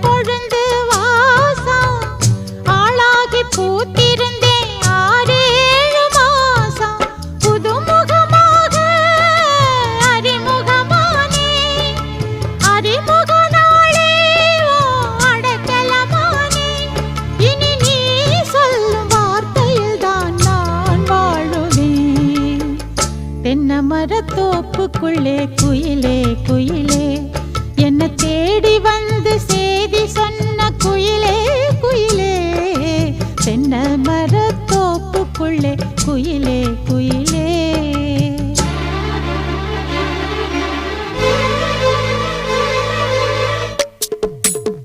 பொழுந்து வாசம் ஆளாகி பூத்திருந்தேன் 6-7 மாசம். புதுமுகமாக அறிமுகமானே அறிமுக நாளே அடக்கலமானே. இனி நீ சொல்லும் வார்த்தையில் தான் நான் வாழுவேன். தென்னை மரத்தோப்புக்குள்ளே குயிலே குயிலே என்ன தேடி வந்து